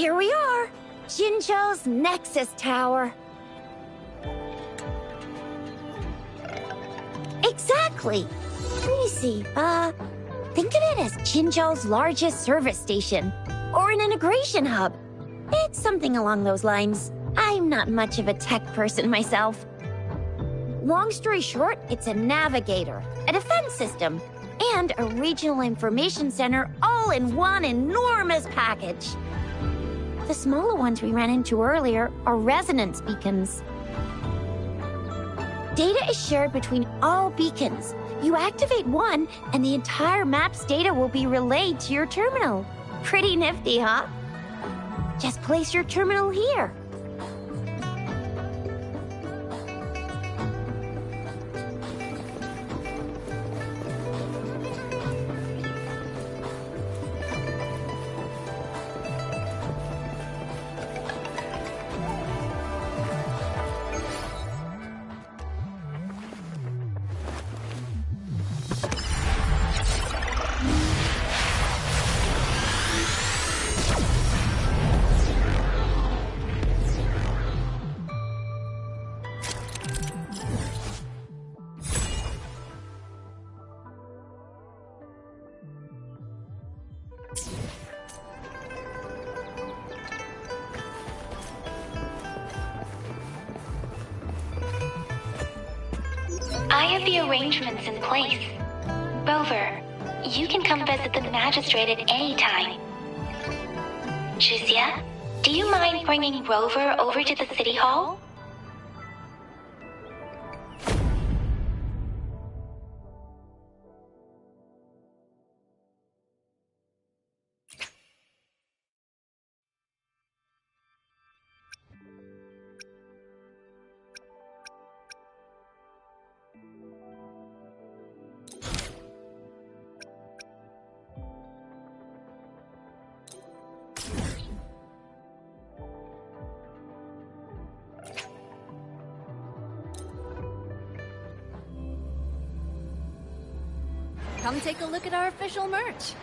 Here we are, Jinzhou's Nexus Tower. Exactly. Let me see. Think of it as Jinzhou's largest service station, or an integration hub. It's something along those lines. I'm not much of a tech person myself. Long story short, it's a navigator, a defense system, and a regional information center all in one enormous package. The smaller ones we ran into earlier are resonance beacons. Data is shared between all beacons. You activate one, and the entire map's data will be relayed to your terminal. Pretty nifty, huh? Just place your terminal here. I have the arrangements in place. Rover, you can come visit the magistrate at any time. Juzia, do you mind bringing Rover over to the city hall? Come take a look at our official merch.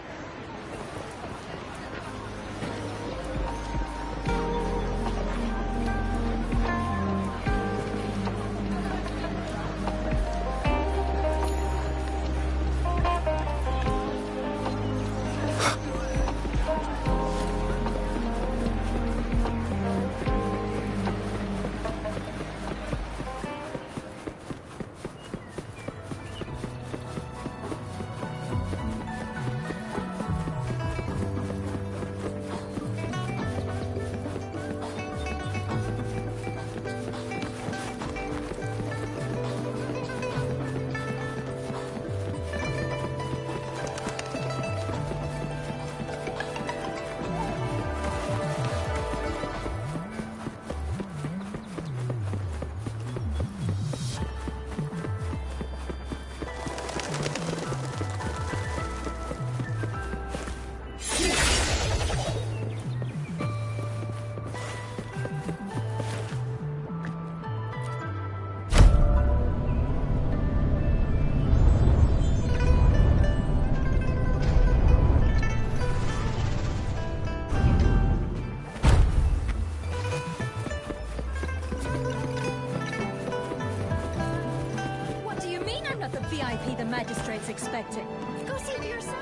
VIP the magistrate's expecting. Go see for yourself.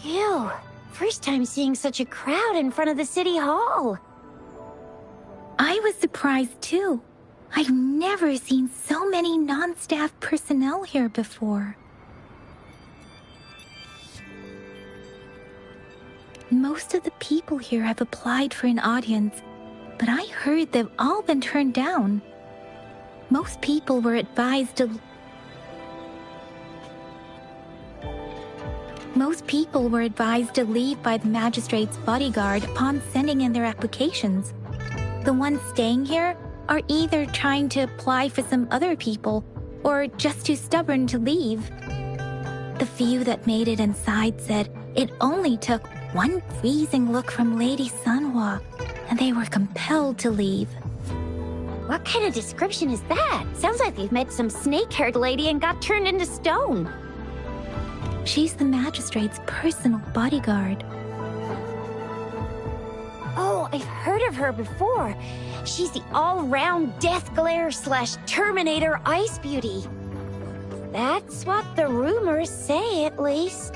Ew. First time seeing such a crowd in front of the city hall. I was surprised too. I've never seen so many non-staff personnel here before. Most of the people here have applied for an audience, but I heard they've all been turned down. Most people were advised to leave by the magistrate's bodyguard upon sending in their applications. The ones staying here are either trying to apply for some other people or just too stubborn to leave. The few that made it inside said it only took one freezing look from Lady Sanhua, and they were compelled to leave. What kind of description is that? Sounds like they've met some snake-haired lady and got turned into stone. She's the magistrate's personal bodyguard. Oh, I've heard of her before. She's the all-round Death Glare / Terminator Ice Beauty. That's what the rumors say, at least.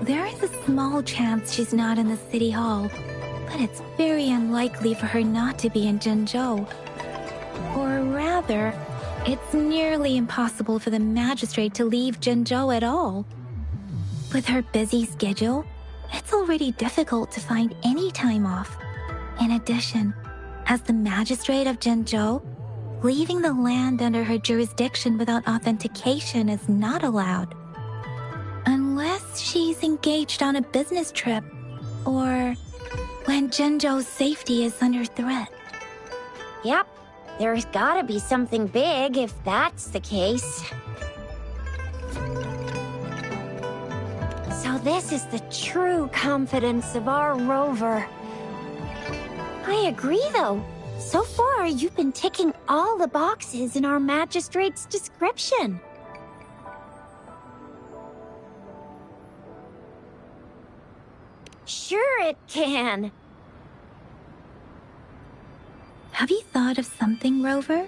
There is a small chance she's not in the city hall, but it's very unlikely for her not to be in Jinzhou. Or rather, it's nearly impossible for the magistrate to leave Jinzhou at all. With her busy schedule, it's already difficult to find any time off. In addition, as the magistrate of Jinzhou, leaving the land under her jurisdiction without authentication is not allowed. Unless she's engaged on a business trip, or when Jinzhou's safety is under threat. Yep, there's gotta be something big if that's the case. So this is the true confidence of our rover. I agree, though. So far, you've been ticking all the boxes in our magistrate's description. Sure it can. Have you thought of something, Rover?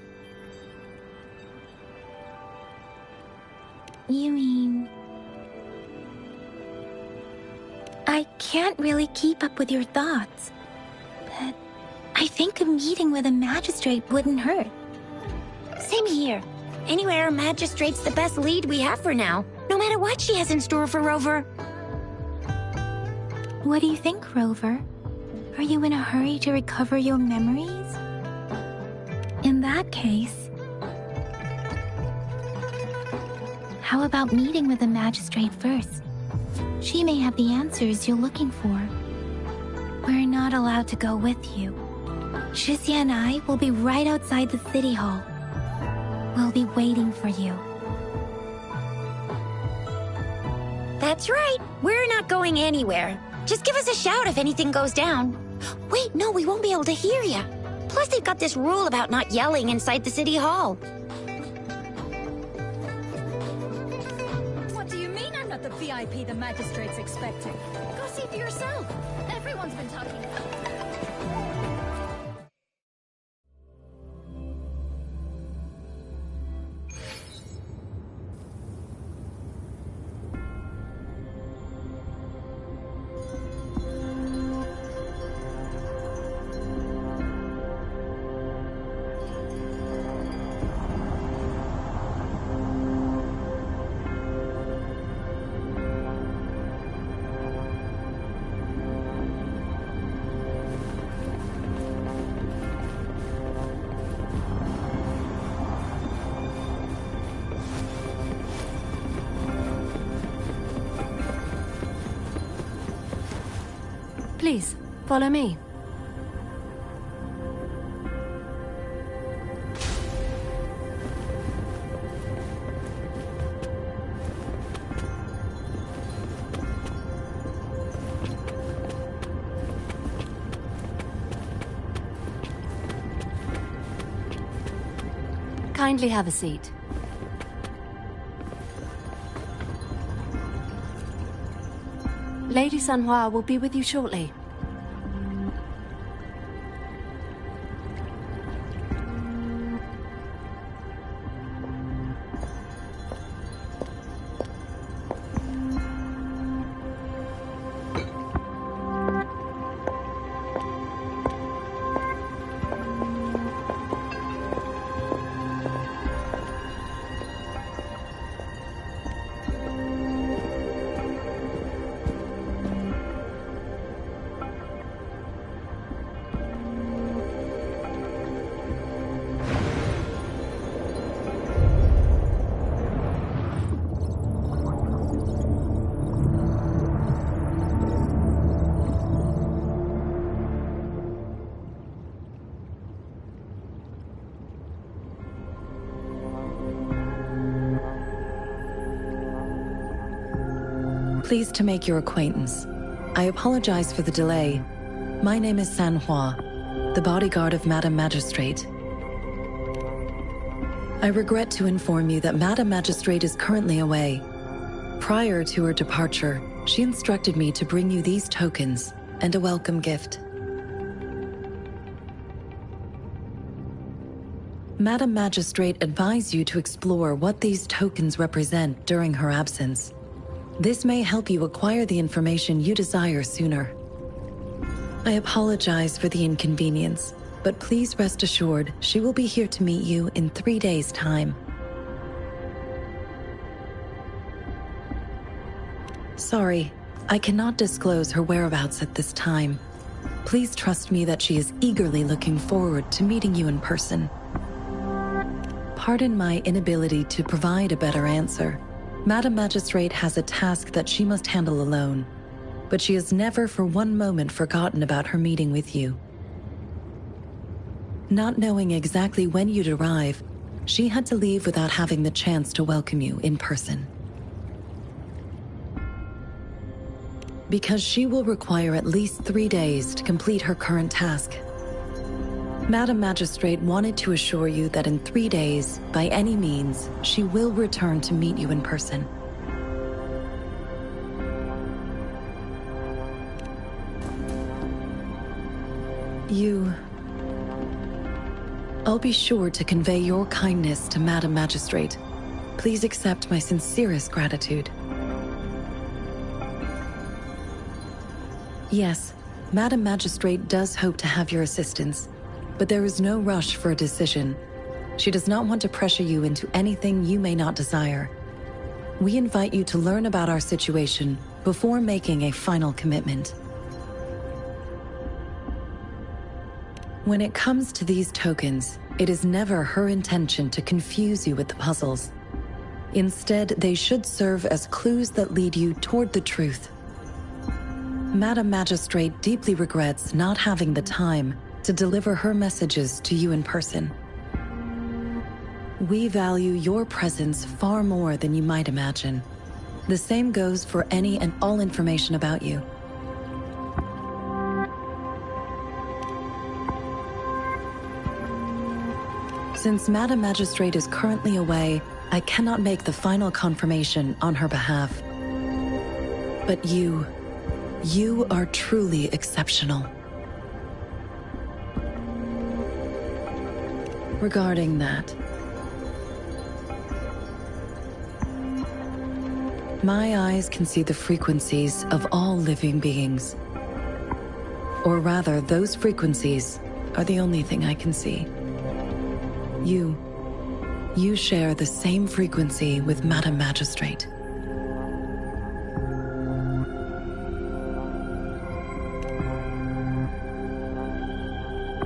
You mean... I can't really keep up with your thoughts, but I think a meeting with a magistrate wouldn't hurt. Same here. Anyway, our magistrate's the best lead we have for now, no matter what she has in store for Rover. What do you think, Rover? Are you in a hurry to recover your memories? In that case, how about meeting with the magistrate first? She may have the answers you're looking for. We're not allowed to go with you. Shizia and I will be right outside the city hall. We'll be waiting for you. That's right. We're not going anywhere. Just give us a shout if anything goes down. Wait, no, we won't be able to hear you. Plus, they've got this rule about not yelling inside the city hall. What do you mean I'm not the VIP the magistrate's expecting? Go see for yourself. Everyone's been talking about it. Please, follow me. Kindly have a seat. Lady Sanhua will be with you shortly. Pleased to make your acquaintance. I apologize for the delay. My name is Sanhua, the bodyguard of Madam Magistrate. I regret to inform you that Madam Magistrate is currently away. Prior to her departure, she instructed me to bring you these tokens and a welcome gift. Madam Magistrate advised you to explore what these tokens represent during her absence. This may help you acquire the information you desire sooner. I apologize for the inconvenience, but please rest assured she will be here to meet you in 3 days' time. Sorry, I cannot disclose her whereabouts at this time. Please trust me that she is eagerly looking forward to meeting you in person. Pardon my inability to provide a better answer. Madam Magistrate has a task that she must handle alone, but she has never for one moment forgotten about her meeting with you. Not knowing exactly when you'd arrive, she had to leave without having the chance to welcome you in person. Because she will require at least 3 days to complete her current task. Madam Magistrate wanted to assure you that in 3 days, by any means, she will return to meet you in person. I'll be sure to convey your kindness to Madam Magistrate. Please accept my sincerest gratitude. Yes, Madam Magistrate does hope to have your assistance, but there is no rush for a decision. She does not want to pressure you into anything you may not desire. We invite you to learn about our situation before making a final commitment. When it comes to these tokens, it is never her intention to confuse you with the puzzles. Instead, they should serve as clues that lead you toward the truth. Madam Magistrate deeply regrets not having the time to deliver her messages to you in person. We value your presence far more than you might imagine. The same goes for any and all information about you. Since Madam Magistrate is currently away, I cannot make the final confirmation on her behalf. But you are truly exceptional. Regarding that, my eyes can see the frequencies of all living beings. Or rather, those frequencies are the only thing I can see. You share the same frequency with Madam Magistrate.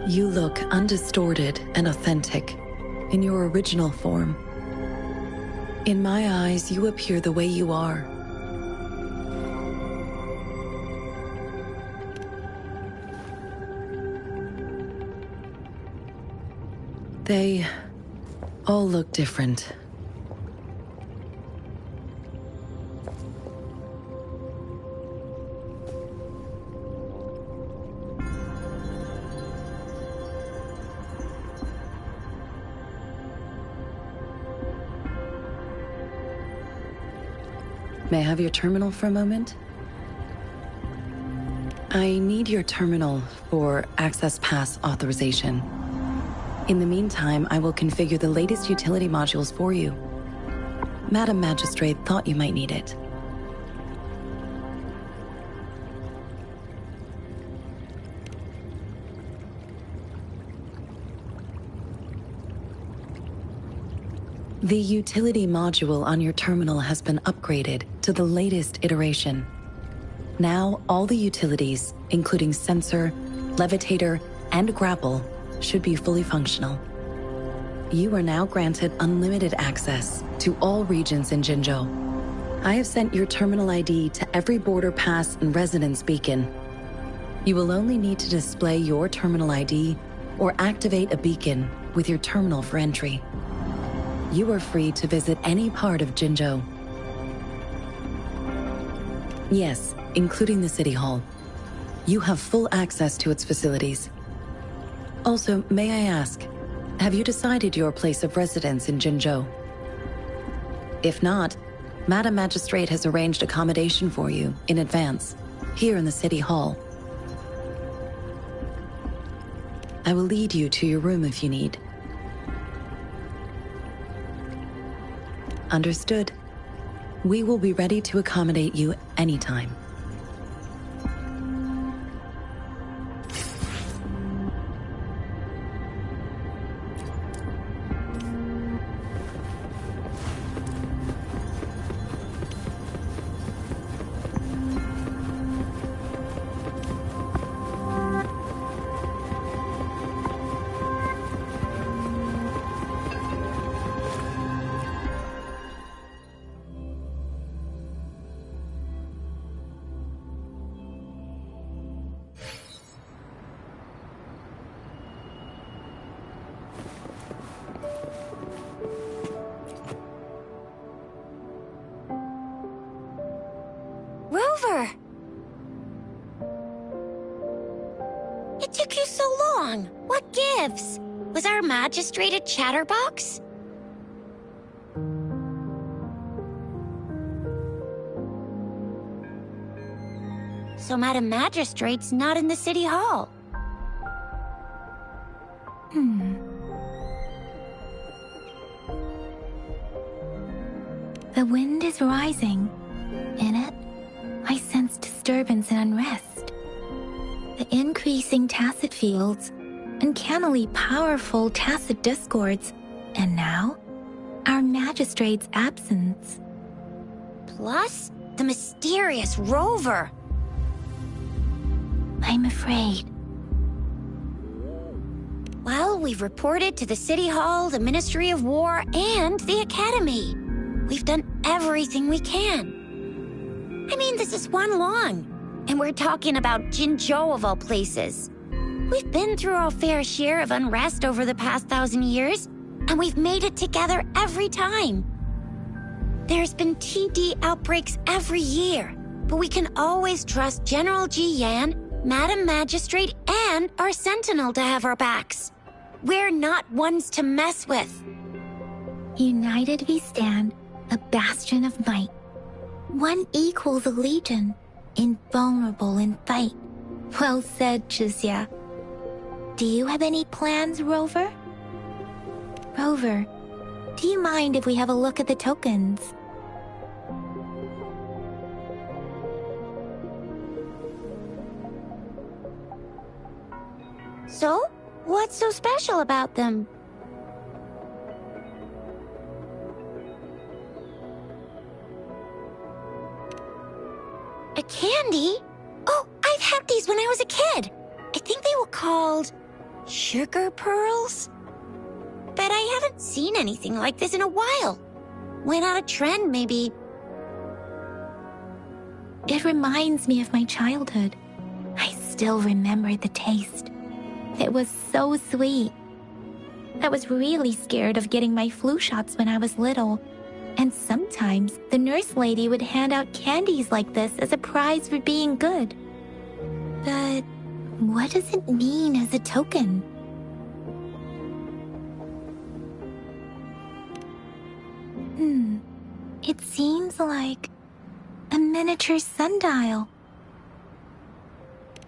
You look undistorted and authentic in your original form. In my eyes, you appear the way you are. They all look different. May I have your terminal for a moment? I need your terminal for Access Pass authorization. In the meantime, I will configure the latest utility modules for you. Madam Magistrate thought you might need it. The utility module on your terminal has been upgraded to the latest iteration. Now, all the utilities, including sensor, levitator, and grapple, should be fully functional. You are now granted unlimited access to all regions in Jinzhou. I have sent your terminal ID to every border pass and residence beacon. You will only need to display your terminal ID or activate a beacon with your terminal for entry. You are free to visit any part of Jinzhou. Yes, including the City Hall. You have full access to its facilities. Also, may I ask, Have you decided your place of residence in Jinzhou? If not, Madam Magistrate has arranged accommodation for you in advance, here in the City Hall. I will lead you to your room if you need. Understood. We will be ready to accommodate you anytime. Rover! It took you so long. What gives? Was our magistrate a chatterbox? So Madam Magistrate's not in the City Hall. The wind is rising. In it, I sense disturbance and unrest. The increasing tacit fields, uncannily powerful tacit discords, and now, our magistrate's absence. Plus, the mysterious Rover. I'm afraid. Well, we've reported to the City Hall, the Ministry of War, and the Academy. We've done everything we can. I mean, this is Wanlong, and we're talking about Jinzhou of all places. We've been through our fair share of unrest over the past 1,000 years, and we've made it together every time. There's been TD outbreaks every year, but we can always trust General Ji Yan, Madam Magistrate, and our Sentinel to have our backs. We're not ones to mess with. United we stand, a bastion of might. One equals a legion, invulnerable in fight. Well said, Chixia. Do you have any plans, Rover? Rover, do you mind if we have a look at the tokens? So, what's so special about them? A candy? Oh, I've had these when I was a kid. I think they were called sugar pearls? But I haven't seen anything like this in a while. Went out of trend, maybe. It reminds me of my childhood. I still remember the taste. It was so sweet. I was really scared of getting my flu shots when I was little, and sometimes the nurse lady would hand out candies like this as a prize for being good. But what does it mean as a token? It seems like a miniature sundial.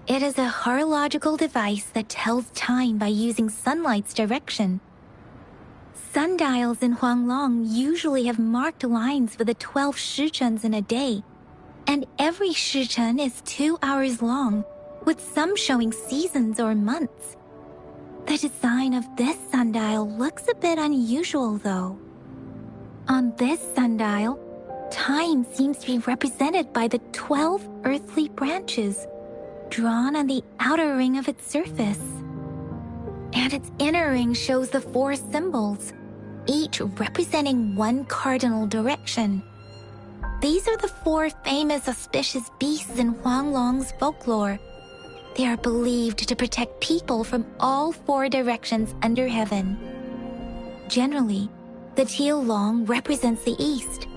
It is a horological device that tells time by using sunlight's direction. Sundials in Huanglong usually have marked lines for the 12 shichens in a day, and every shichen is 2 hours long, with some showing seasons or months. The design of this sundial looks a bit unusual, though. On this sundial, time seems to be represented by the 12 earthly branches, drawn on the outer ring of its surface. And its inner ring shows the 4 symbols, each representing one cardinal direction. These are the 4 famous auspicious beasts in Huanglong's folklore. They are believed to protect people from all 4 directions under heaven. Generally, the teal long represents the east.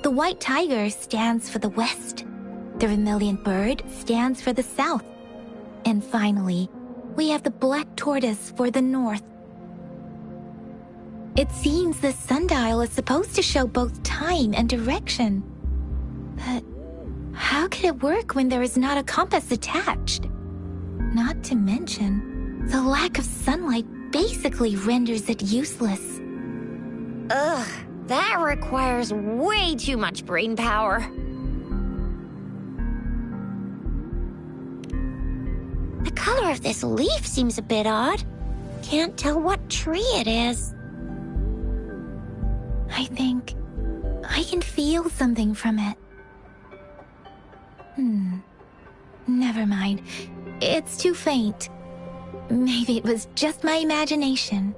The white tiger stands for the west. The vermilion bird stands for the south. And finally, we have the black tortoise for the north. It seems the sundial is supposed to show both time and direction. But how could it work when there is not a compass attached? Not to mention, the lack of sunlight basically renders it useless. Ugh, that requires way too much brain power. The color of this leaf seems a bit odd. Can't tell what tree it is. I think I can feel something from it. Never mind. It's too faint. Maybe it was just my imagination.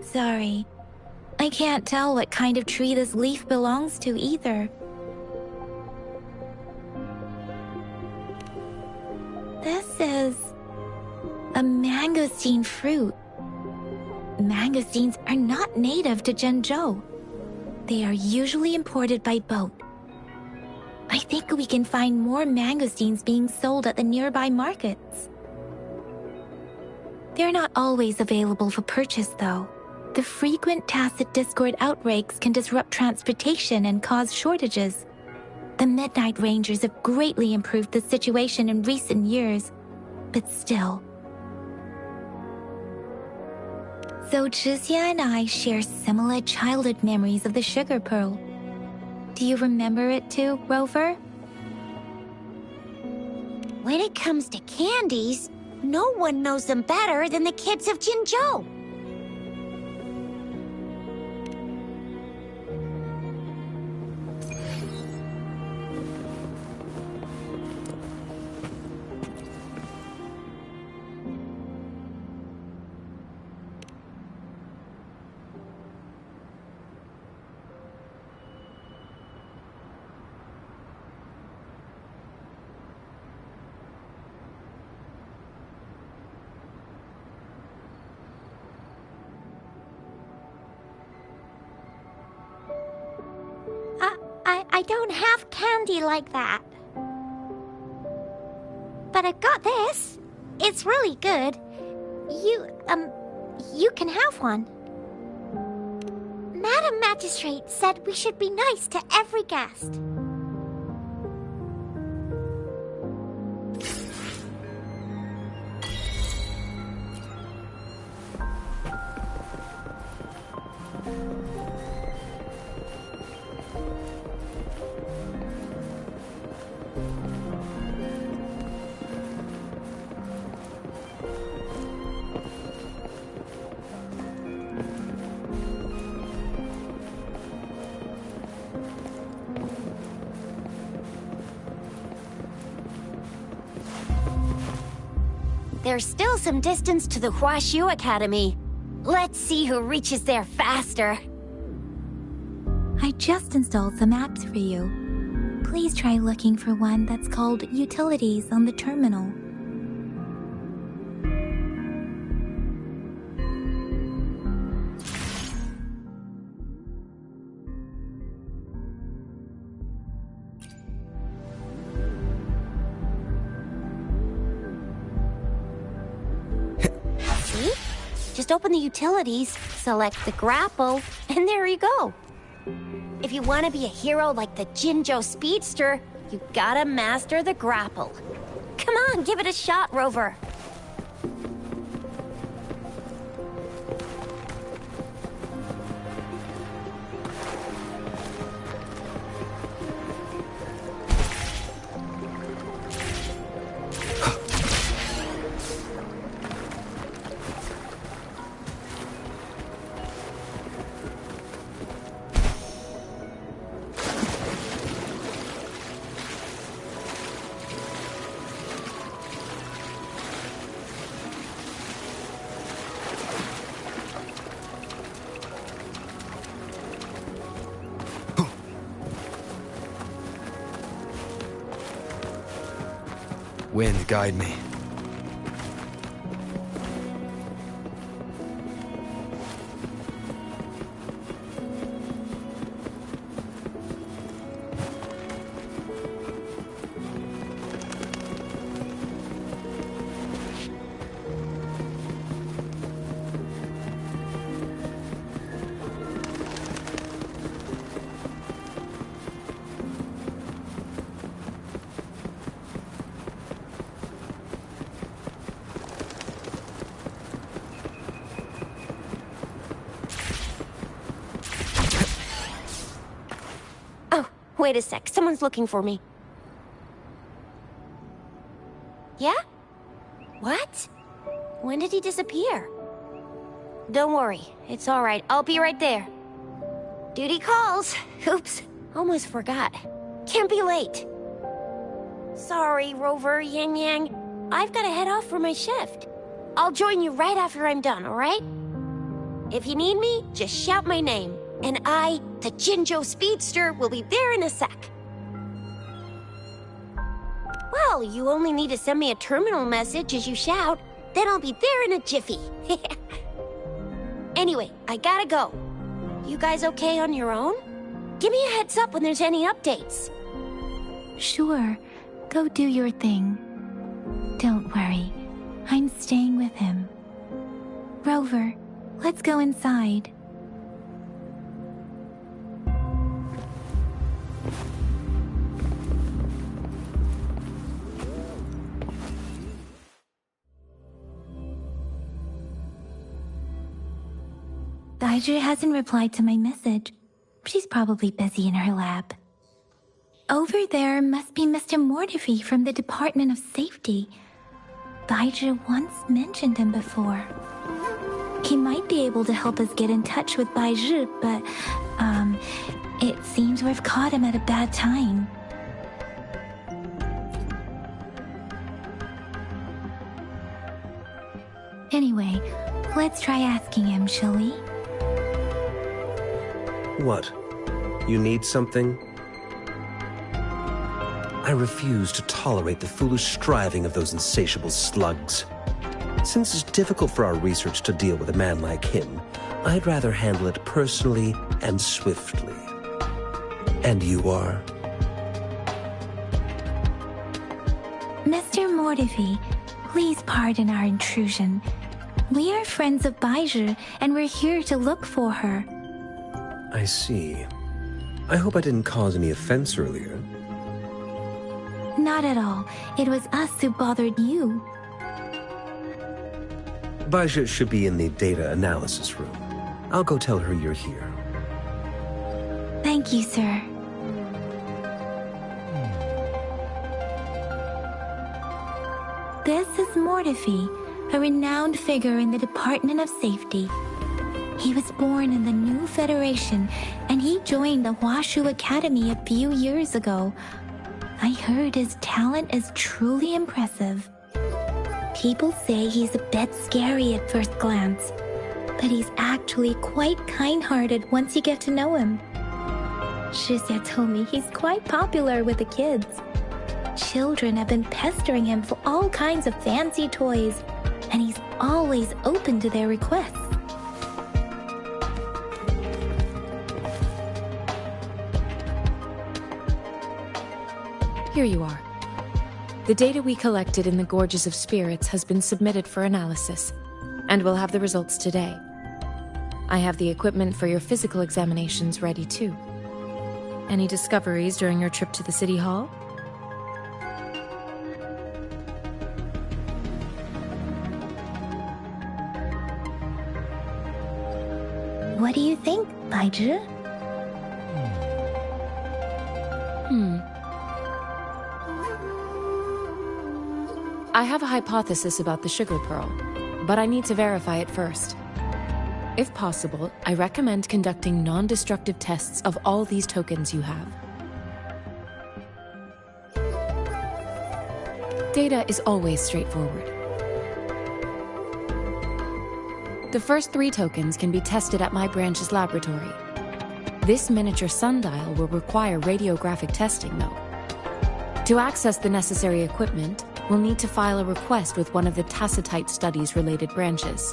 Sorry. I can't tell what kind of tree this leaf belongs to either. This is a mangosteen fruit. Mangosteens are not native to Zhengzhou. They are usually imported by boat. I think we can find more mangosteens being sold at the nearby markets. They're not always available for purchase, though. The frequent tacit discord outbreaks can disrupt transportation and cause shortages. The Midnight Rangers have greatly improved the situation in recent years, but still. So Zhixia and I share similar childhood memories of the sugar pearl. Do you remember it too, Rover? When it comes to candies, no one knows them better than the kids of Jinzhou. I don't have candy like that. But I've got this. It's really good. You can have one. Madam Magistrate said we should be nice to every guest. There's still some distance to the Huaxiu Academy. Let's see who reaches there faster. I just installed some apps for you. Please try looking for one that's called Utilities on the terminal. Just open the utilities, select the grapple, and there you go. If you want to be a hero like the Jinzhou Speedster, you gotta master the grapple. Come on, give it a shot, Rover. Wind, guide me. Wait a sec, someone's looking for me. Yeah? What? When did he disappear? Don't worry, it's alright. I'll be right there. Duty calls. Oops, almost forgot. Can't be late. Sorry, Rover, Yang Yang. I've got to head off for my shift. I'll join you right after I'm done, alright? If you need me, just shout my name. And I, the Jinjo Speedster, will be there in a sec. Well, you only need to send me a terminal message as you shout. Then I'll be there in a jiffy. Anyway, I gotta go. You guys okay on your own? Give me a heads up when there's any updates. Sure, go do your thing. Don't worry, I'm staying with him. Rover, let's go inside. Daiju hasn't replied to my message. She's probably busy in her lab. Over there must be Mr. Mortefi from the Department of Safety. Daiju once mentioned him before. He might be able to help us get in touch with Baizhi, but, it seems we've caught him at a bad time. Anyway, let's try asking him, shall we? What? You need something? I refuse to tolerate the foolish striving of those insatiable slugs. Since it's difficult for our research to deal with a man like him, I'd rather handle it personally and swiftly. And you are? Mr. Mortefi, please pardon our intrusion. We are friends of Baizhi, and we're here to look for her. I see. I hope I didn't cause any offense earlier. Not at all. It was us who bothered you. Baizhi should be in the data analysis room. I'll go tell her you're here. Thank you, sir. This is Mortefi, a renowned figure in the Department of Safety. He was born in the new Federation, and he joined the Huashu Academy a few years ago. I heard his talent is truly impressive. People say he's a bit scary at first glance, but he's actually quite kind-hearted once you get to know him. Shizia told me he's quite popular with the kids. Children have been pestering him for all kinds of fancy toys, and he's always open to their requests. Here you are. The data we collected in the Gorges of Spirits has been submitted for analysis, and we'll have the results today. I have the equipment for your physical examinations ready too. Any discoveries during your trip to the City Hall? What do you think, Baizhi? I have a hypothesis about the sugar pearl, but I need to verify it first. If possible, I recommend conducting non-destructive tests of all these tokens you have. Data is always straightforward. The first 3 tokens can be tested at my branch's laboratory. This miniature sundial will require radiographic testing, though. To access the necessary equipment, we'll need to file a request with one of the Tacitite Studies-related branches.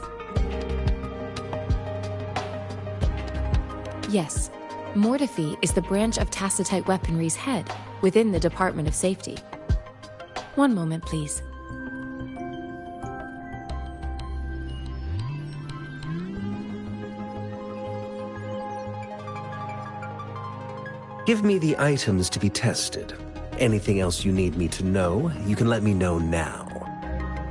Yes, Mortefi is the branch of Tacitite Weaponry's head within the Department of Safety. One moment, please. Give me the items to be tested. Anything else you need me to know, you can let me know now.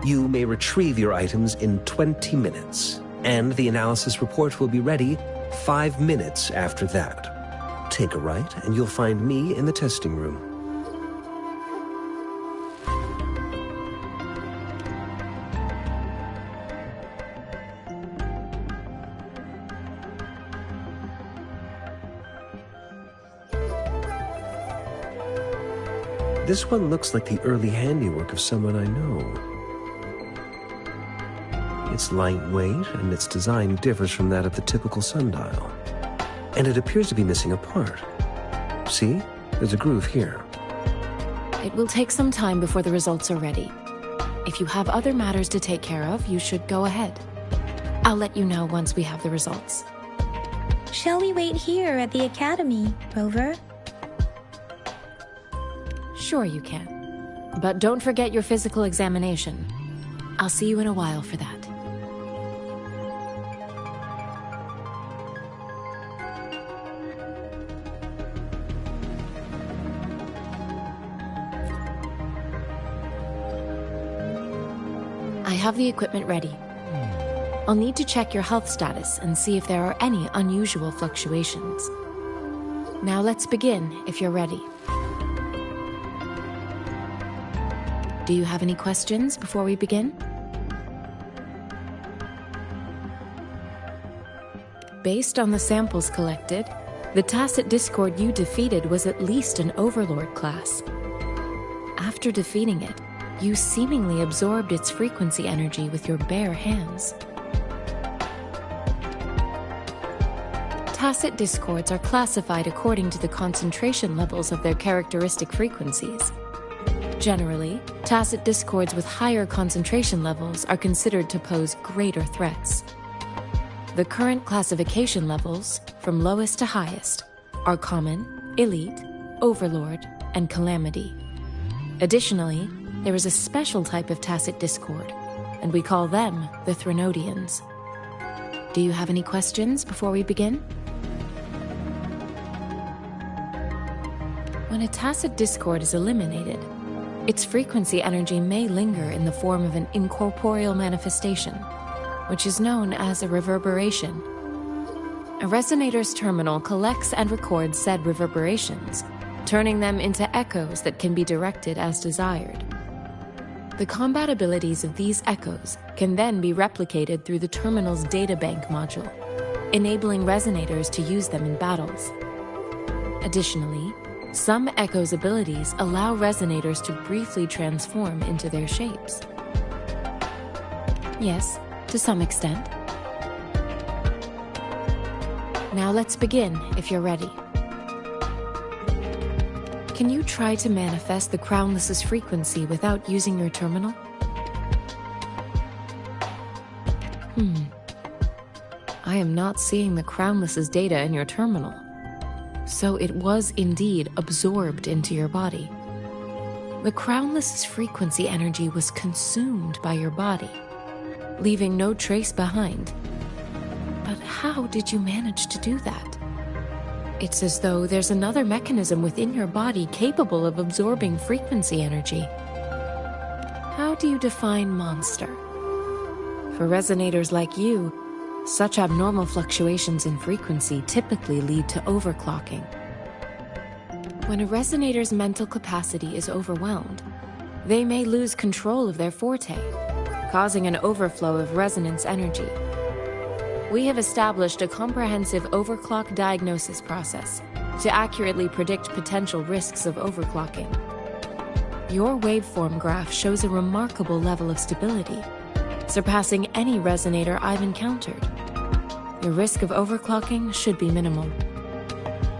You may retrieve your items in 20 minutes, and the analysis report will be ready 5 minutes after that. Take a right, and you'll find me in the testing room. This one looks like the early handiwork of someone I know. It's lightweight, and its design differs from that of the typical sundial. And it appears to be missing a part. See? There's a groove here. It will take some time before the results are ready. If you have other matters to take care of, you should go ahead. I'll let you know once we have the results. Shall we wait here at the academy, Rover? Sure you can. But don't forget your physical examination. I'll see you in a while for that. I have the equipment ready. I'll need to check your health status and see if there are any unusual fluctuations. Now let's begin, if you're ready. Do you have any questions before we begin? Based on the samples collected, the Tacit Discord you defeated was at least an Overlord class. After defeating it, you seemingly absorbed its frequency energy with your bare hands. Tacit Discords are classified according to the concentration levels of their characteristic frequencies. Generally, Tacit Discords with higher concentration levels are considered to pose greater threats. The current classification levels, from lowest to highest, are Common, Elite, Overlord, and Calamity. Additionally, there is a special type of Tacit Discord, and we call them the Threnodians. Do you have any questions before we begin? When a Tacit Discord is eliminated, its frequency energy may linger in the form of an incorporeal manifestation, which is known as a reverberation. A resonator's terminal collects and records said reverberations, turning them into echoes that can be directed as desired. The combat abilities of these echoes can then be replicated through the terminal's databank module, enabling resonators to use them in battles. Additionally, some echoes' abilities allow resonators to briefly transform into their shapes. Yes, to some extent. Now let's begin, if you're ready. Can you try to manifest the Crownless's frequency without using your terminal? I am not seeing the Crownless's data in your terminal. So it was indeed absorbed into your body. The Crownless's frequency energy was consumed by your body, leaving no trace behind. But how did you manage to do that? It's as though there's another mechanism within your body capable of absorbing frequency energy. How do you define monster? For resonators like you, such abnormal fluctuations in frequency typically lead to overclocking. When a resonator's mental capacity is overwhelmed, they may lose control of their forte, causing an overflow of resonance energy. We have established a comprehensive overclock diagnosis process to accurately predict potential risks of overclocking. Your waveform graph shows a remarkable level of stability, surpassing any resonator I've encountered. Your risk of overclocking should be minimal.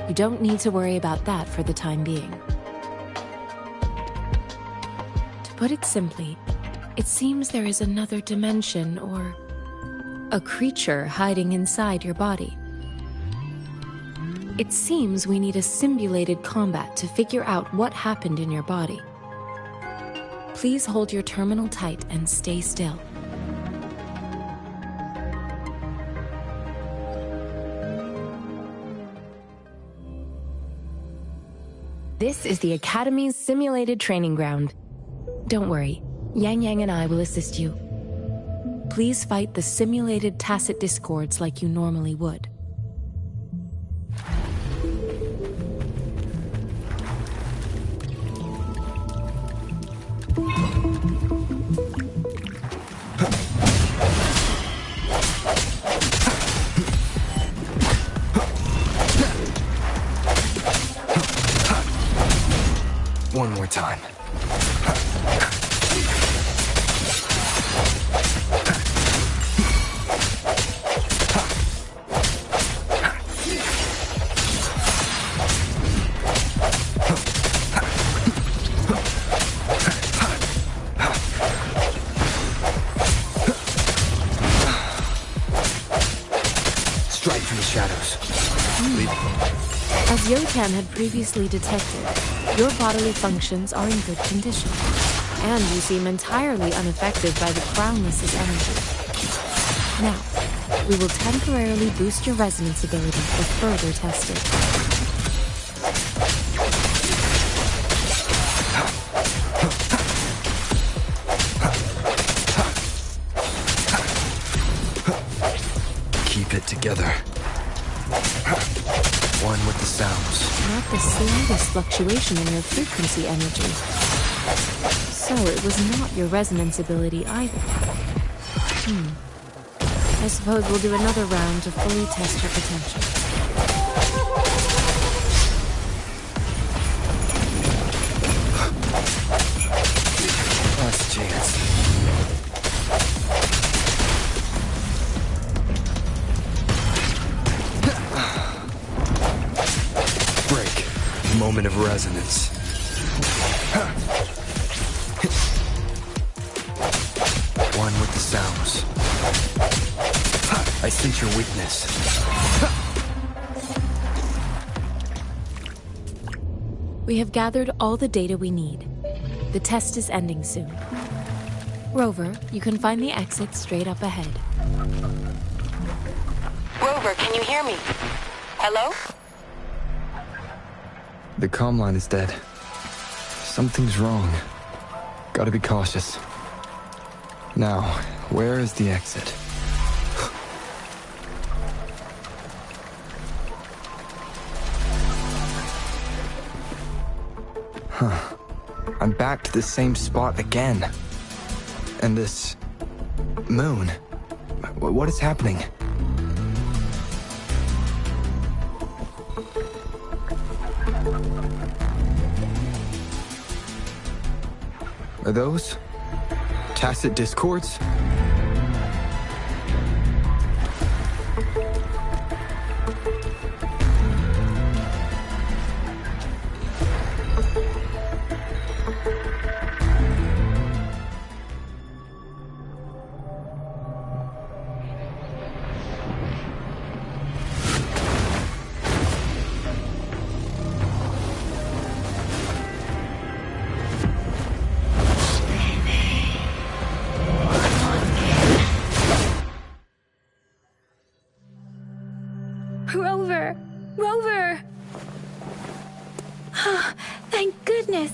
You don't need to worry about that for the time being. To put it simply, it seems there is another dimension or a creature hiding inside your body. It seems we need a simulated combat to figure out what happened in your body. Please hold your terminal tight and stay still. This is the Academy's simulated training ground. Don't worry, Yang Yang and I will assist you. Please fight the simulated Tacit Discords like you normally would. time. Strike from the shadows. As Yotan had previously detected, your bodily functions are in good condition, and you seem entirely unaffected by the Crownless's energy. Now, we will temporarily boost your resonance ability for further testing. Keep it together. One with the sounds. Not the slightest fluctuation in your frequency energy. So it was not your resonance ability either. I suppose we'll do another round to fully test your potential. Last chance. Break. Moment of resonance. One with the sounds. I sense your weakness. We have gathered all the data we need. The test is ending soon. Rover, you can find the exit straight up ahead. Rover, can you hear me? Hello? The comm line is dead. Something's wrong. Gotta be cautious. Now, where is the exit? Huh. I'm back to the same spot again. And this... moon. What is happening? Are those tacit discords? Rover! Rover! Thank goodness!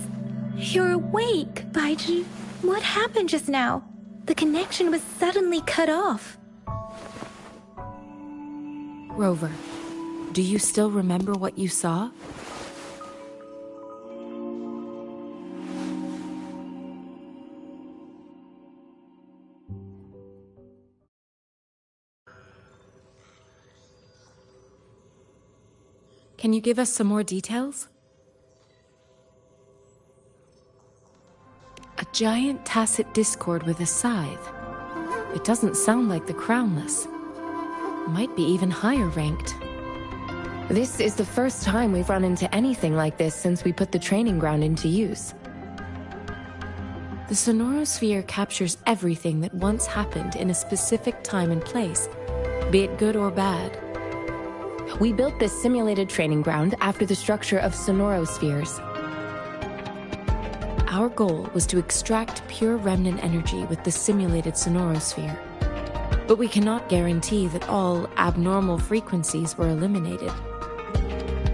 You're awake, Baiji. What happened just now? The connection was suddenly cut off. Rover, do you still remember what you saw? Can you give us some more details? A giant tacit discord with a scythe. It doesn't sound like the Crownless. Might be even higher ranked. This is the first time we've run into anything like this since we put the training ground into use. The Sonorosphere captures everything that once happened in a specific time and place, be it good or bad. We built this simulated training ground after the structure of Sonorospheres. Our goal was to extract pure remnant energy with the simulated Sonorosphere. But we cannot guarantee that all abnormal frequencies were eliminated.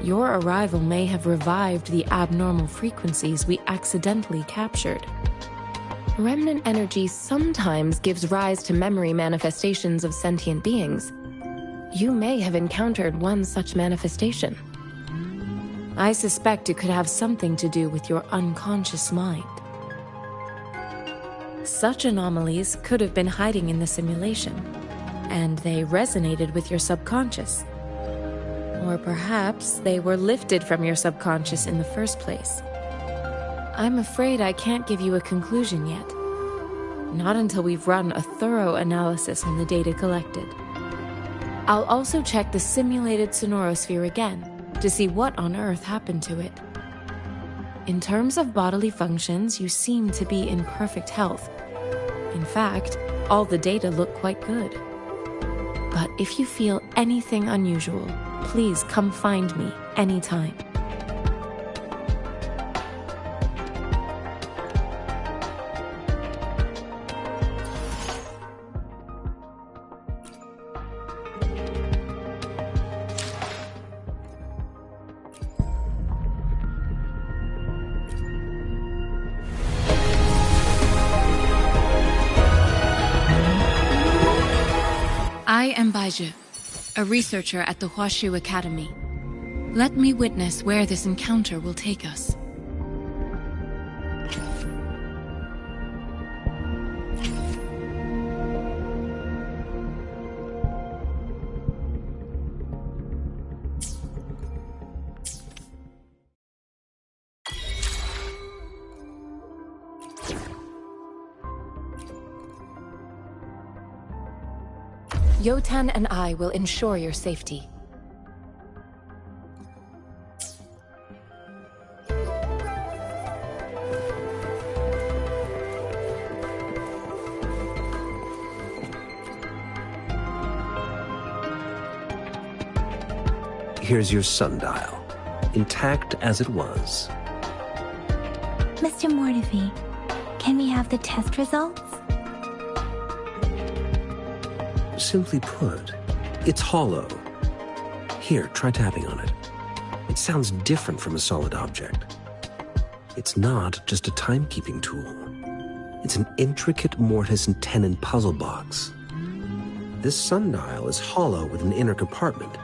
Your arrival may have revived the abnormal frequencies we accidentally captured. Remnant energy sometimes gives rise to memory manifestations of sentient beings. You may have encountered one such manifestation. I suspect it could have something to do with your unconscious mind. Such anomalies could have been hiding in the simulation, and they resonated with your subconscious. Or perhaps they were lifted from your subconscious in the first place. I'm afraid I can't give you a conclusion yet. Not until we've run a thorough analysis on the data collected. I'll also check the simulated sonorosphere again to see what on earth happened to it. In terms of bodily functions, you seem to be in perfect health. In fact, all the data look quite good. But if you feel anything unusual, please come find me anytime. I am Baiju, a researcher at the Huashu Academy. Let me witness where this encounter will take us. Yotan and I will ensure your safety. Here's your sundial, intact as it was. Mr. Mortefi, can we have the test results? Simply put, it's hollow. Here, try tapping on it. It sounds different from a solid object. It's not just a timekeeping tool. It's an intricate mortise and tenon puzzle box. This sundial is hollow with an inner compartment.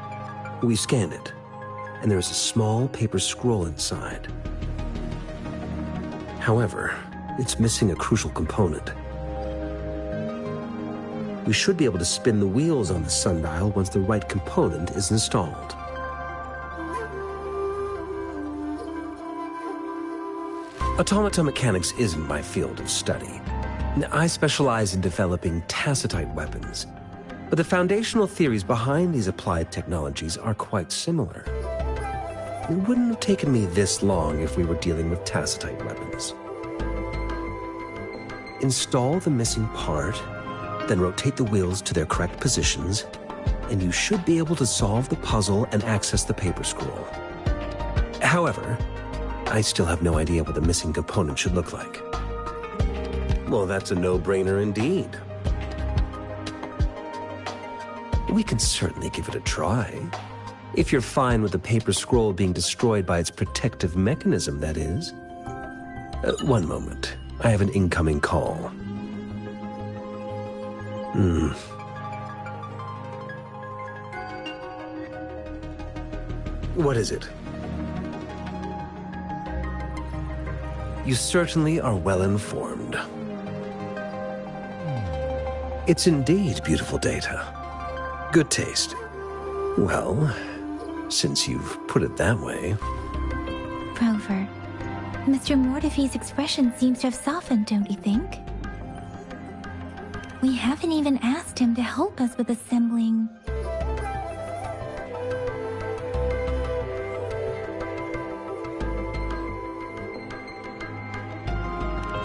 We scanned it, and there is a small paper scroll inside. However, it's missing a crucial component. We should be able to spin the wheels on the sundial once the right component is installed. Automata mechanics isn't my field of study. I specialize in developing tacitite weapons, but the foundational theories behind these applied technologies are quite similar. It wouldn't have taken me this long if we were dealing with tacitite weapons. Install the missing part, then rotate the wheels to their correct positions, and you should be able to solve the puzzle and access the paper scroll. However, I still have no idea what the missing component should look like. Well, that's a no-brainer indeed. We can certainly give it a try. If you're fine with the paper scroll being destroyed by its protective mechanism, that is. One moment. I have an incoming call. What is it? You certainly are well informed. It's indeed beautiful data. Good taste. Well, since you've put it that way. Rover, Mr. Mortefi's expression seems to have softened, don't you think? We haven't even asked him to help us with assembling.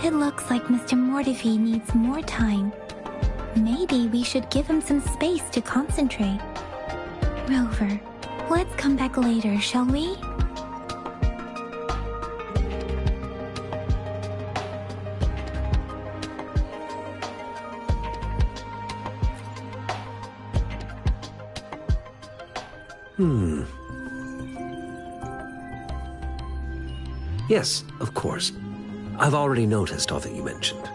It looks like Mr. Mortefi needs more time. Maybe we should give him some space to concentrate. Rover, let's come back later, shall we? Yes, of course. I've already noticed all that you mentioned.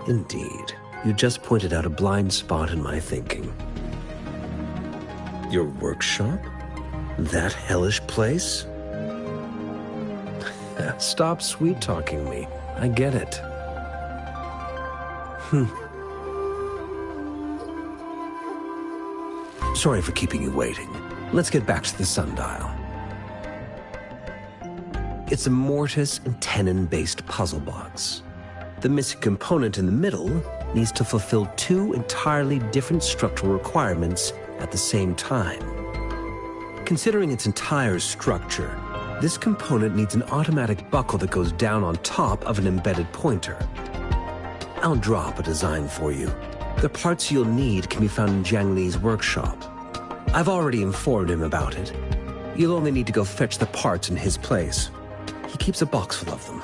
Indeed, you just pointed out a blind spot in my thinking. Your workshop? That hellish place? Stop sweet-talking me. I get it. Sorry for keeping you waiting. Let's get back to the sundial. It's a mortise and tenon-based puzzle box. The missing component in the middle needs to fulfill two entirely different structural requirements at the same time. Considering its entire structure, this component needs an automatic buckle that goes down on top of an embedded pointer. I'll drop a design for you. The parts you'll need can be found in Jiang Li's workshop. I've already informed him about it. You'll only need to go fetch the parts in his place. He keeps a box full of them.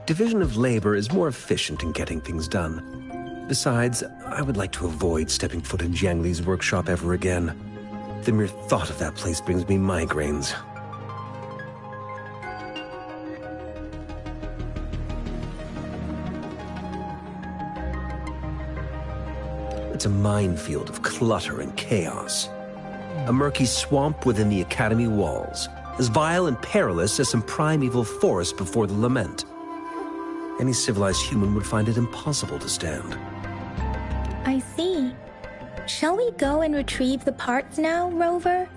Division of labor is more efficient in getting things done. Besides, I would like to avoid stepping foot in Jiang Li's workshop ever again. The mere thought of that place brings me migraines. It's a minefield of clutter and chaos. A murky swamp within the Academy walls, as vile and perilous as some primeval forest before the Lament. Any civilized human would find it impossible to stand. I see. Shall we go and retrieve the parts now, Rover?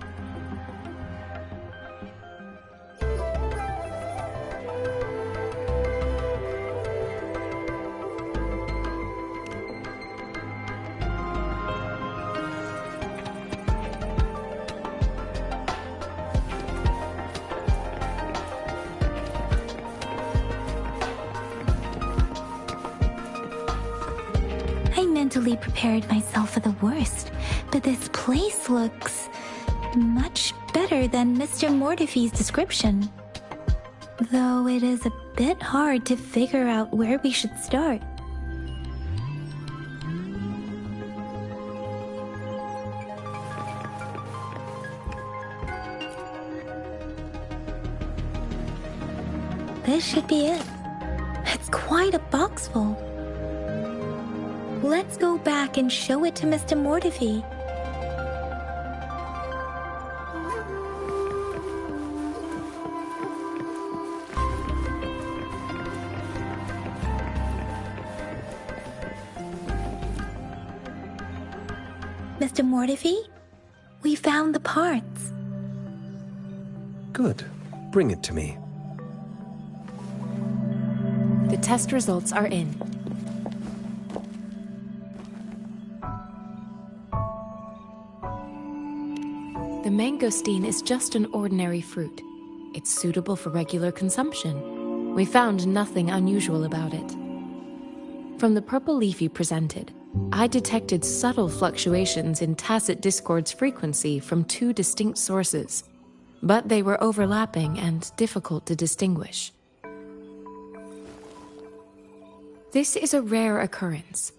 Mentally prepared myself for the worst, but this place looks much better than Mr. Mortifee's description. Though it is a bit hard to figure out where we should start. This should be it. It's quite a box full. Let's go back and show it to Mr. Mortifee. Mr. Mortifee, we found the parts. Good. Bring it to me. The test results are in. The mangosteen is just an ordinary fruit. It's suitable for regular consumption. We found nothing unusual about it. From the purple leaf you presented, I detected subtle fluctuations in Tacit Discord's frequency from two distinct sources, but they were overlapping and difficult to distinguish. This is a rare occurrence.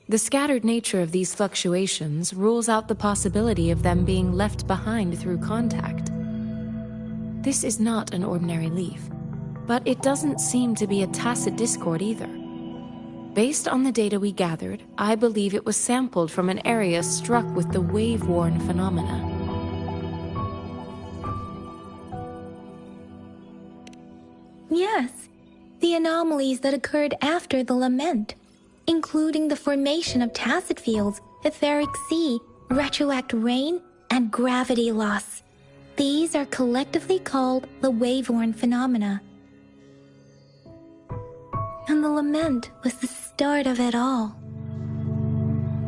The scattered nature of these fluctuations rules out the possibility of them being left behind through contact. This is not an ordinary leaf, but it doesn't seem to be a Tacit Discord either. Based on the data we gathered, I believe it was sampled from an area struck with the wave-worn phenomena. Yes, the anomalies that occurred after the Lament, including the formation of tacit fields, etheric sea, retroact rain, and gravity loss. These are collectively called the wave-worn phenomena. And the Lament was the start of it all.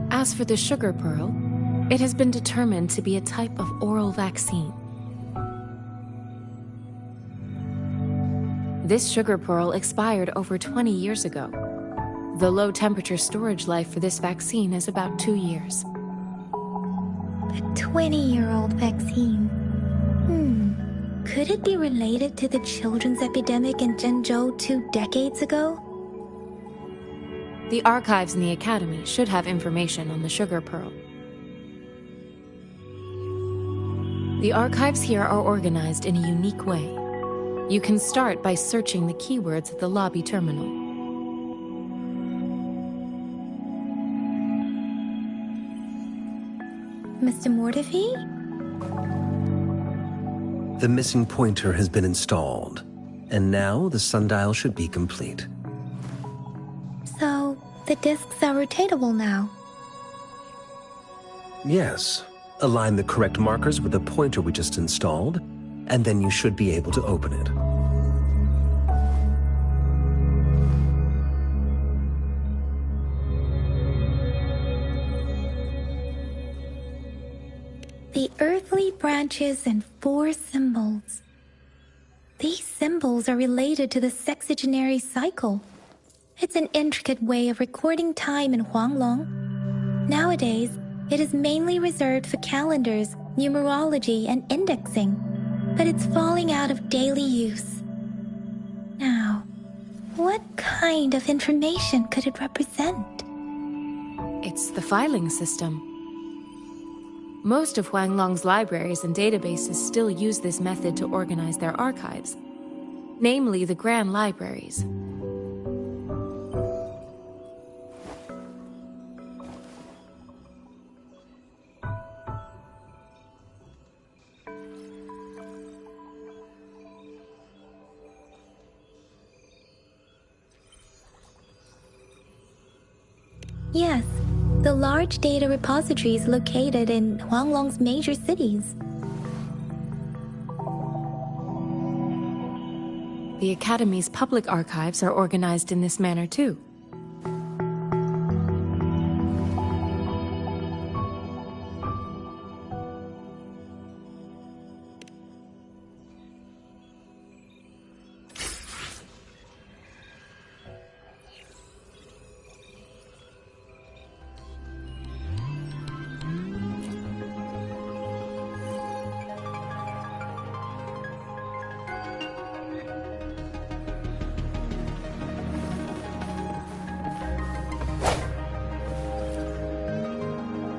As for the sugar pearl, it has been determined to be a type of oral vaccine. This sugar pearl expired over 20 years ago. The low-temperature storage life for this vaccine is about 2 years. A 20-year-old vaccine. Could it be related to the children's epidemic in Zhengzhou 2 decades ago? The archives in the Academy should have information on the sugar pearl. The archives here are organized in a unique way. You can start by searching the keywords at the lobby terminal. Mr. Mortifee? The missing pointer has been installed, and now the sundial should be complete. So, the discs are rotatable now? Yes, Align the correct markers with the pointer we just installed, and then you should be able to open it. The earthly branches and 4 symbols. These symbols are related to the sexagenary cycle. It's an intricate way of recording time in Huanglong. Nowadays, it is mainly reserved for calendars, numerology, and indexing, but it's falling out of daily use. Now, what kind of information could it represent? It's the filing system. Most of Huanglong's libraries and databases still use this method to organize their archives, namely the Grand Libraries. Yes, the large data repositories located in Huanglong's major cities. The Academy's public archives are organized in this manner too.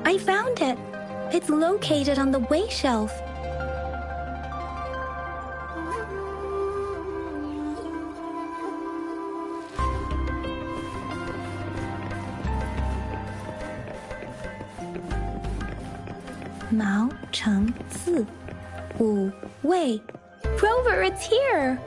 I found it. It's located on the way shelf. Mao Cheng Zi, Wu Wei. Rover, it's here!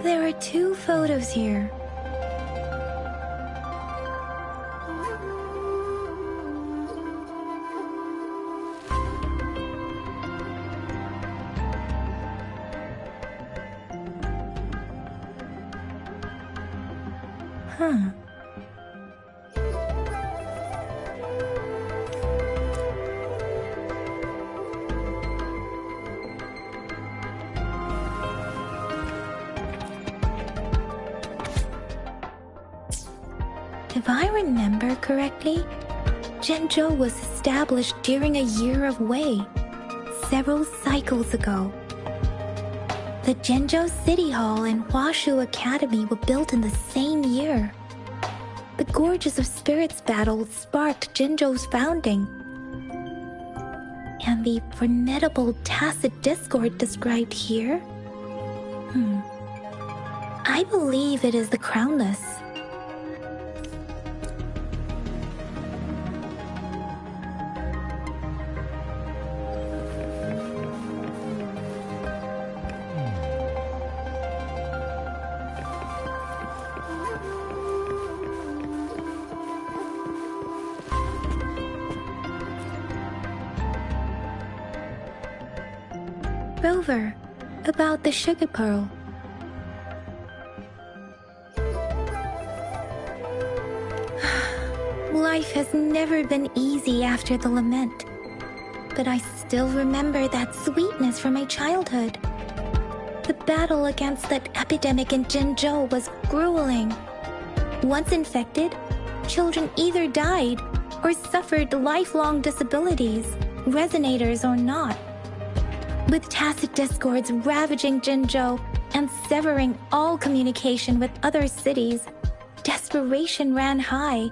There are 2 photos here. Huh. If I remember correctly, Zhenzhou was established during a year of Wei, several cycles ago. The Zhenzhou City Hall and Huashu Academy were built in the same year. The Gorges of Spirits battle sparked Zhenzhou's founding. And the formidable tacit discord described here? I believe it is the Crownless. Rover, about the sugar pearl. Life has never been easy after the lament, but I still remember that sweetness from my childhood. The battle against that epidemic in Zhenzhou was grueling. Once infected, children either died or suffered lifelong disabilities, resonators or not. With tacit discords ravaging Jinzhou and severing all communication with other cities, desperation ran high.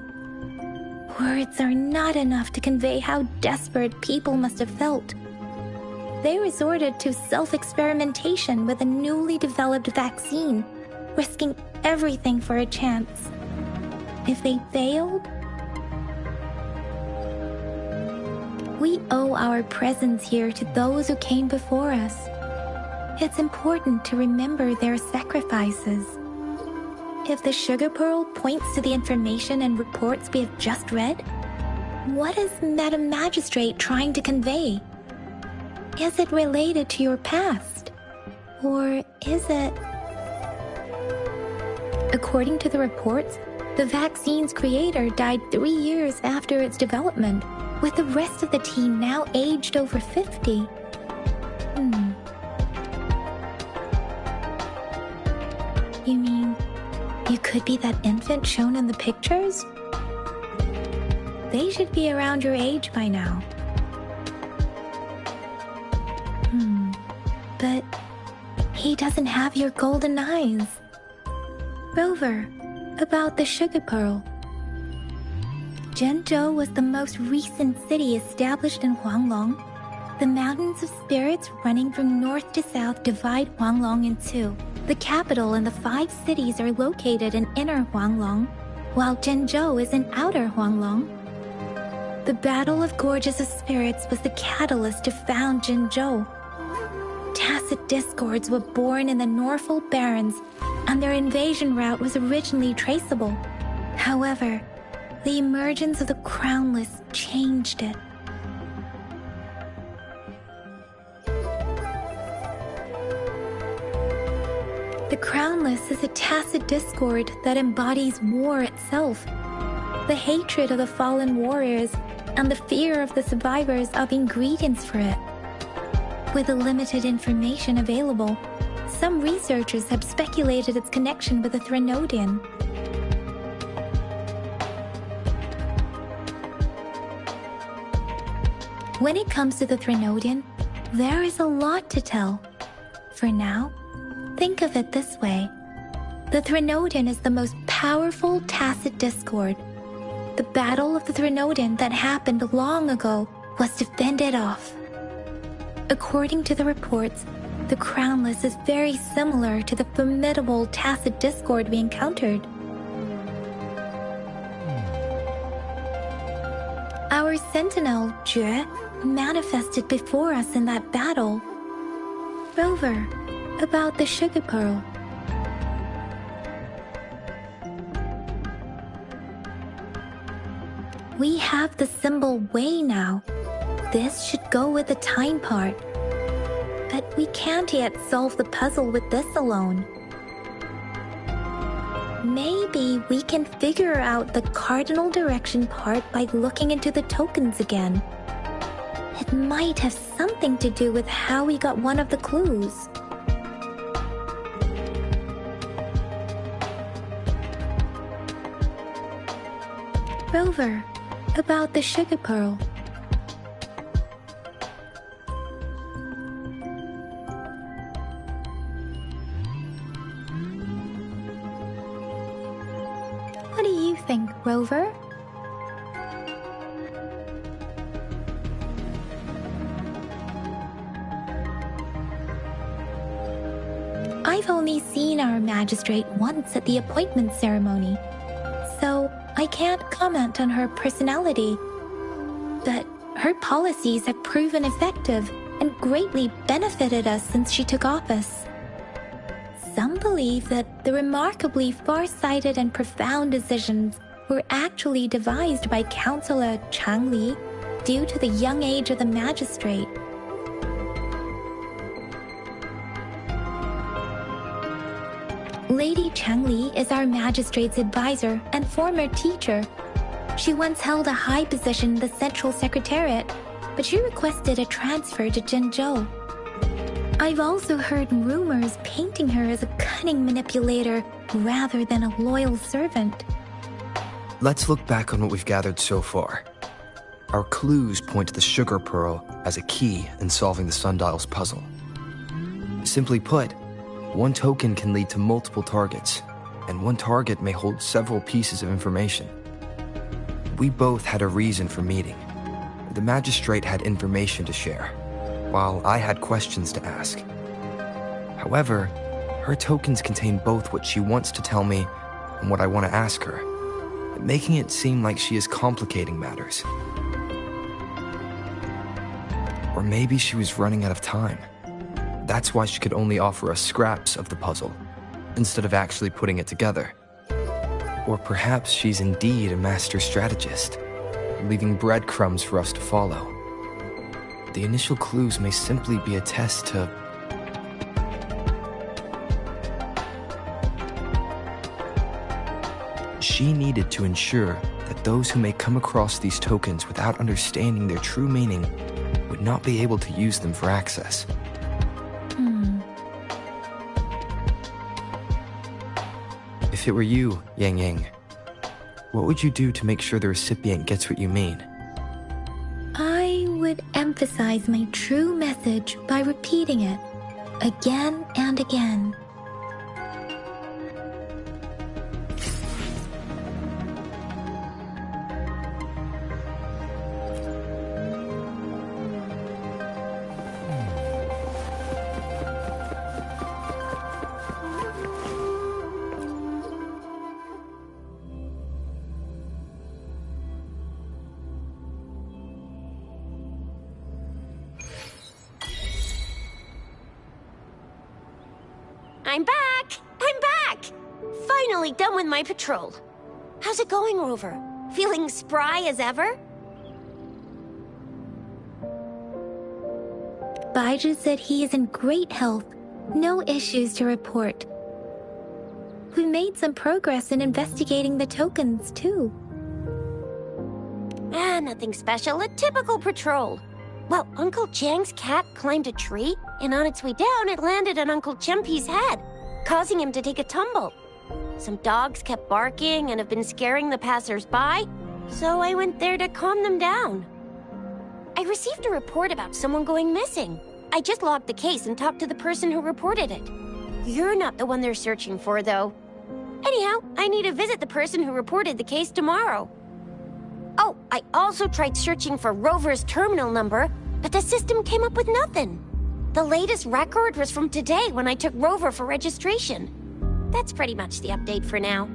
Words are not enough to convey how desperate people must have felt. They resorted to self-experimentation with a newly developed vaccine, risking everything for a chance. If they failed, we owe our presence here to those who came before us. It's important to remember their sacrifices. If the sugar pearl points to the information and reports we have just read, what is Madam Magistrate trying to convey? Is it related to your past? Or is it... According to the reports, the vaccine's creator died 3 years after its development, with the rest of the team now aged over 50. You mean, you could be that infant shown in the pictures? They should be around your age by now. But he doesn't have your golden eyes. Rover, about the sugar pearl. Jinzhou was the most recent city established in Huanglong. The mountains of spirits running from north to south divide Huanglong in two. The capital and the 5 cities are located in inner Huanglong, while Jinzhou is in outer Huanglong. The Battle of Gorges of Spirits was the catalyst to found Jinzhou. Tacit discords were born in the Norfolk Barrens, and their invasion route was originally traceable. However, the emergence of the Crownless changed it. The Crownless is a tacit discord that embodies war itself. The hatred of the fallen warriors and the fear of the survivors are the ingredients for it. With the limited information available, some researchers have speculated its connection with the Threnodian. When it comes to the Threnodian, there is a lot to tell. For now, think of it this way. The Threnodian is the most powerful tacit discord. The battle of the Threnodian that happened long ago was to fend it off. According to the reports, the Crownless is very similar to the formidable tacit discord we encountered. Our sentinel, Jue, manifested before us in that battle. Rover, about the sugar pearl. We have the symbol Wei now. This should go with the time part. But we can't yet solve the puzzle with this alone. Maybe we can figure out the cardinal direction part by looking into the tokens again. It might have something to do with how we got one of the clues. Rover, about the sugar pearl. What do you think, Rover? I've only seen our magistrate once at the appointment ceremony, so I can't comment on her personality. But her policies have proven effective and greatly benefited us since she took office. Some believe that the remarkably far-sighted and profound decisions were actually devised by Councillor Chang Li due to the young age of the magistrate. Lady Chang Li is our magistrate's advisor and former teacher. She once held a high position in the Central Secretariat, but she requested a transfer to Jinzhou. I've also heard rumors painting her as a cunning manipulator rather than a loyal servant. Let's look back on what we've gathered so far. Our clues point to the sugar pearl as a key in solving the sundial's puzzle. Simply put, one token can lead to multiple targets, and one target may hold several pieces of information. We both had a reason for meeting. The magistrate had information to share, while I had questions to ask. However, her tokens contain both what she wants to tell me and what I want to ask her, making it seem like she is complicating matters. Or maybe she was running out of time. That's why she could only offer us scraps of the puzzle, instead of actually putting it together. Or perhaps she's indeed a master strategist, leaving breadcrumbs for us to follow. The initial clues may simply be a test to... She needed to ensure that those who may come across these tokens without understanding their true meaning would not be able to use them for access. If it were you, Yang Yang, what would you do to make sure the recipient gets what you mean? I would emphasize my true message by repeating it again and again. I'm back! I'm back! Finally done with my patrol. How's it going, Rover? Feeling spry as ever? Baiju said he is in great health. No issues to report. We made some progress in investigating the tokens, too. Nothing special. A typical patrol. Well, Uncle Chang's cat climbed a tree, and on its way down, it landed on Uncle Chempi's head, causing him to take a tumble. Some dogs kept barking and have been scaring the passers-by, so I went there to calm them down. I received a report about someone going missing. I just logged the case and talked to the person who reported it. You're not the one they're searching for, though. Anyhow, I need to visit the person who reported the case tomorrow. Oh, I also tried searching for Rover's terminal number, but the system came up with nothing. The latest record was from today when I took Rover for registration. That's pretty much the update for now.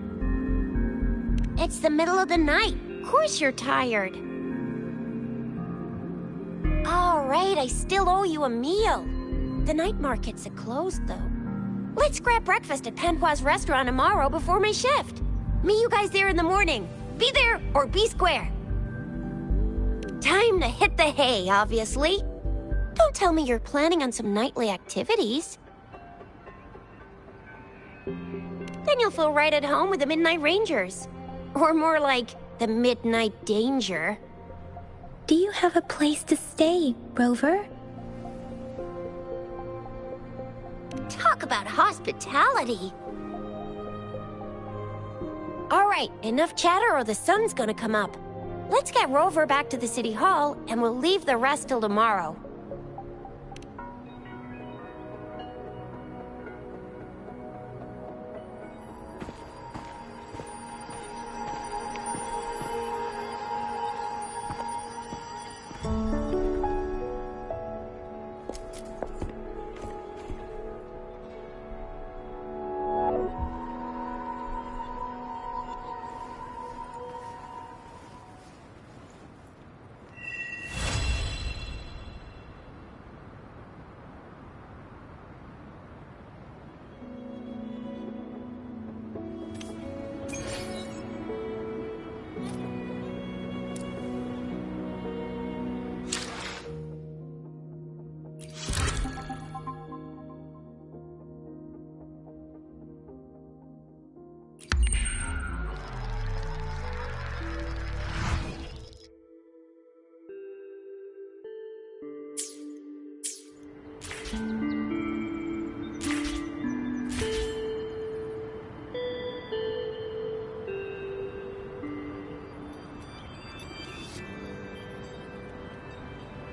It's the middle of the night. Of course you're tired. All right, I still owe you a meal. The night markets are closed, though. Let's grab breakfast at Panhua's restaurant tomorrow before my shift. Meet you guys there in the morning. Be there or be square. Time to hit the hay, obviously. Don't tell me you're planning on some nightly activities. Then you'll feel right at home with the Midnight Rangers. Or more like, the Midnight Danger. Do you have a place to stay, Rover? Talk about hospitality. All right, enough chatter or the sun's gonna come up. Let's get Rover back to the city hall, and we'll leave the rest till tomorrow.